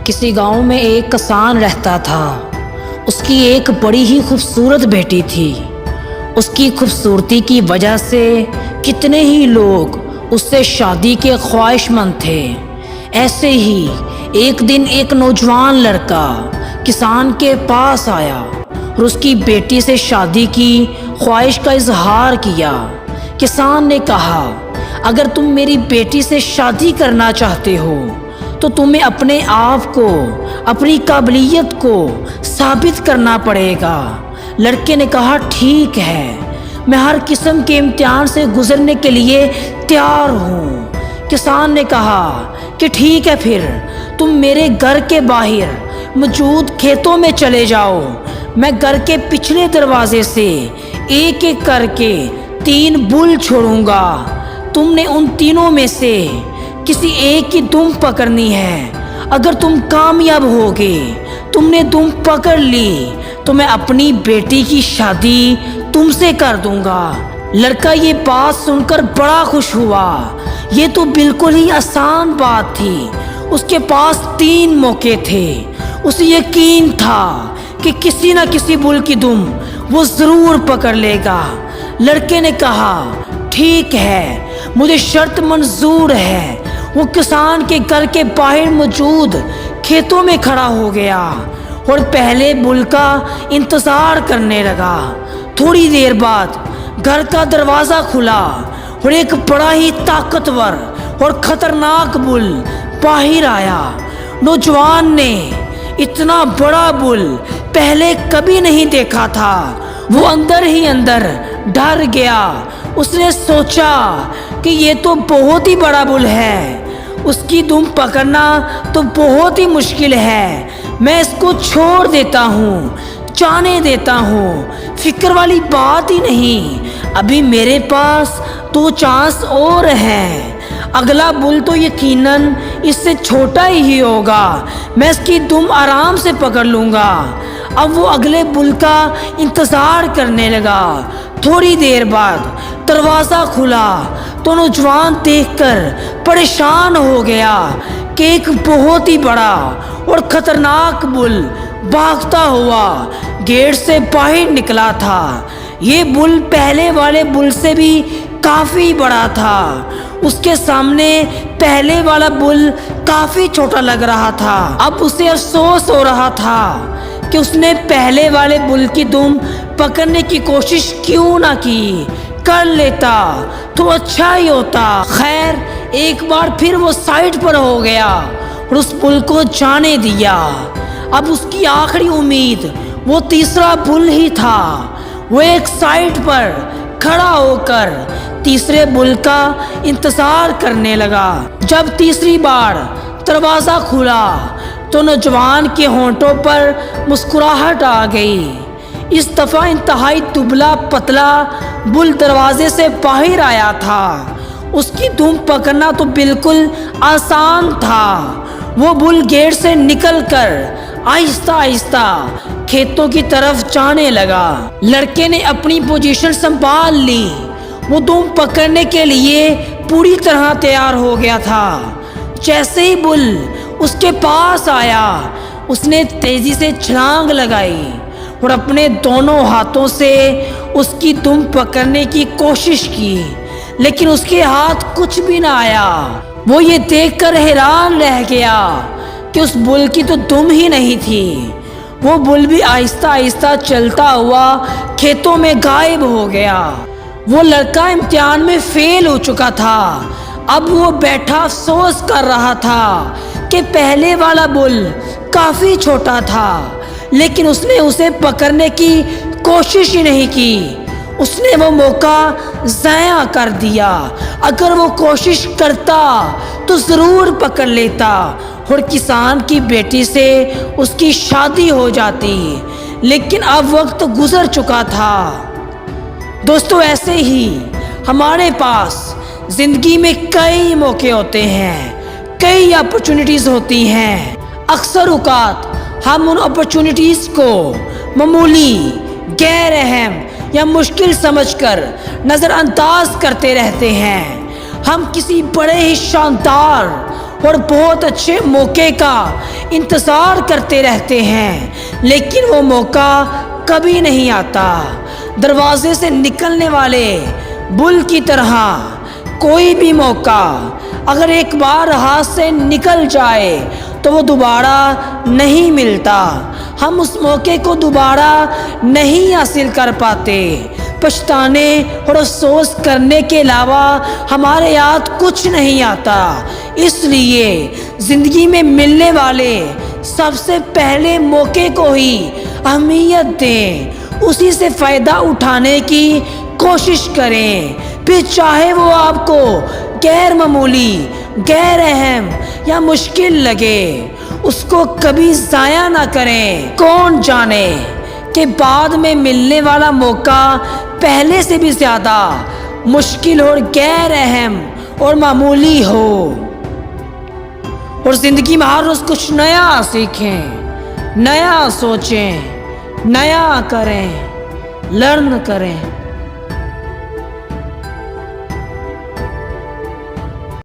کسی گاؤں میں ایک کسان رہتا تھا۔ اس کی ایک بڑی ہی خوبصورت بیٹی تھی۔ اس کی خوبصورتی کی وجہ سے کتنے ہی لوگ اس سے شادی کے خواہش مند تھے۔ ایسے ہی ایک دن ایک نوجوان لڑکا کسان کے پاس آیا اور اس کی بیٹی سے شادی کی خواہش کا اظہار کیا۔ کسان نے کہا، اگر تم میری بیٹی سے شادی کرنا چاہتے ہو تو تمہیں اپنے آپ کو، اپنی قابلیت کو ثابت کرنا پڑے گا۔ لڑکے نے کہا، ٹھیک ہے، میں ہر قسم کے امتحان سے گزرنے کے لیے تیار ہوں۔ کسان نے کہا کہ ٹھیک ہے، پھر تم میرے گھر کے باہر موجود کھیتوں میں چلے جاؤ۔ میں گھر کے پچھلے دروازے سے ایک ایک کر کے 3 بل چھوڑوں گا۔ تم نے ان تینوں میں سے کسی ایک کی دم پکڑنی ہے۔ اگر تم کامیاب ہوگے، تم نے دم پکڑ لی، تو میں اپنی بیٹی کی شادی تم سے کر دوں گا۔ لڑکا یہ بات سن کر بڑا خوش ہوا۔ یہ تو بالکل ہی آسان بات تھی۔ اس کے پاس 3 موقع تھے۔ اسے یقین تھا کہ کسی نہ کسی بل کی دم وہ ضرور پکڑ لے گا۔ لڑکے نے کہا، ٹھیک ہے، مجھے شرط منظور ہے۔ وہ کسان کے گھر کے باہر موجود کھیتوں میں کھڑا ہو گیا اور پہلے بل کا انتظار کرنے لگا۔ تھوڑی دیر بعد گھر کا دروازہ کھلا اور ایک بڑا ہی طاقتور اور خطرناک بل باہر آیا۔ نوجوان نے اتنا بڑا بل پہلے کبھی نہیں دیکھا تھا۔ وہ اندر ہی اندر ڈر گیا۔ اس نے سوچا کہ یہ تو بہت ہی بڑا بل ہے، اس کی دم پکڑنا تو بہت ہی مشکل ہے۔ میں اس کو چھوڑ دیتا ہوں، جانے دیتا ہوں، فکر والی بات ہی نہیں۔ ابھی میرے پاس 2 چانس اور ہیں۔ اگلا بل تو یقیناً اس سے چھوٹا ہی ہوگا، میں اس کی دم آرام سے پکڑ لوں گا۔ اب وہ اگلے بل کا انتظار کرنے لگا۔ تھوڑی دیر بعد دروازہ کھلا تو نوجوان دیکھ کر پریشان ہو گیا کہ ایک بہت ہی بڑا اور خطرناک بل بھاگتا ہوا گیٹ سے باہر نکلا تھا۔ یہ بل پہلے والے بل سے بھی کافی بڑا تھا۔ اس کے سامنے پہلے والا بل کافی چھوٹا لگ رہا تھا۔ اب اسے افسوس ہو رہا تھا کہ اس نے پہلے والے بل کی دم پکڑنے کی کوشش کیوں نہ کی۔ کر لیتا تو اچھا ہی ہوتا۔ خیر، ایک بار پھر وہ سائٹ پر ہو گیا اور اس بل کو جانے دیا۔ اب اس کی آخری امید وہ تیسرا بل ہی تھا۔ وہ ایک سائٹ پر کھڑا ہو کر تیسرے بل کا انتظار کرنے لگا۔ جب تیسری بار دروازہ کھلا تو نوجوان کے ہونٹوں پر مسکراہٹ آ گئی۔ اس دفعہ انتہائی دبلا پتلا بل دروازے سے باہر آیا تھا۔ اس کی دم پکڑنا تو بالکل آسان تھا۔ وہ بل گیٹ سے نکل کر آہستہ آہستہ کھیتوں کی طرف جانے لگا۔ لڑکے نے اپنی پوزیشن سنبھال لی۔ وہ دم پکڑنے کے لیے پوری طرح تیار ہو گیا تھا۔ جیسے ہی بل اس کے پاس آیا، اس نے تیزی سے چھلانگ لگائی اور اپنے دونوں ہاتھوں سے اس کی دم پکڑنے کی کوشش کی، لیکن اس کے ہاتھ کچھ بھی نہ آیا۔ وہ یہ دیکھ کر حیران رہ گیا کہ اس بل کی تو دم ہی نہیں تھی۔ وہ بل بھی آہستہ آہستہ چلتا ہوا کھیتوں میں غائب ہو گیا۔ وہ لڑکا امتحان میں فیل ہو چکا تھا۔ اب وہ بیٹھا افسوس کر رہا تھا کہ پہلے والا بل کافی چھوٹا تھا، لیکن اس نے اسے پکڑنے کی کوشش ہی نہیں کی۔ اس نے وہ موقع ضائع کر دیا۔ اگر وہ کوشش کرتا تو ضرور پکڑ لیتا اور کسان کی بیٹی سے اس کی شادی ہو جاتی، لیکن اب وقت گزر چکا تھا۔ دوستو، ایسے ہی ہمارے پاس زندگی میں کئی موقع ہوتے ہیں، کئی اپرچونٹیز ہوتی ہیں۔ اکثر اوقات ہم ان اپرچونٹیز کو معمولی، غیر اہم یا مشکل سمجھ کر نظر انداز کرتے رہتے ہیں۔ ہم کسی بڑے ہی شاندار اور بہت اچھے موقع کا انتظار کرتے رہتے ہیں، لیکن وہ موقع کبھی نہیں آتا۔ دروازے سے نکلنے والے بل کی طرح کوئی بھی موقع اگر ایک بار ہاتھ سے نکل جائے تو وہ دوبارہ نہیں ملتا۔ ہم اس موقع کو دوبارہ نہیں حاصل کر پاتے۔ پچھتانے اور افسوس کرنے کے علاوہ ہمارے ہاتھ کچھ نہیں آتا۔ اس لیے زندگی میں ملنے والے سب سے پہلے موقع کو ہی اہمیت دیں، اسی سے فائدہ اٹھانے کی کوشش کریں، پھر چاہے وہ آپ کو غیر معمولی، غیر اہم یا مشکل لگے، اس کو کبھی ضائع نہ کریں۔ کون جانے کہ بعد میں ملنے والا موقع پہلے سے بھی زیادہ مشکل اور غیر اہم اور معمولی ہو۔ اور زندگی میں ہر روز کچھ نیا سیکھیں، نیا سوچیں، نیا کریں، لرن کریں۔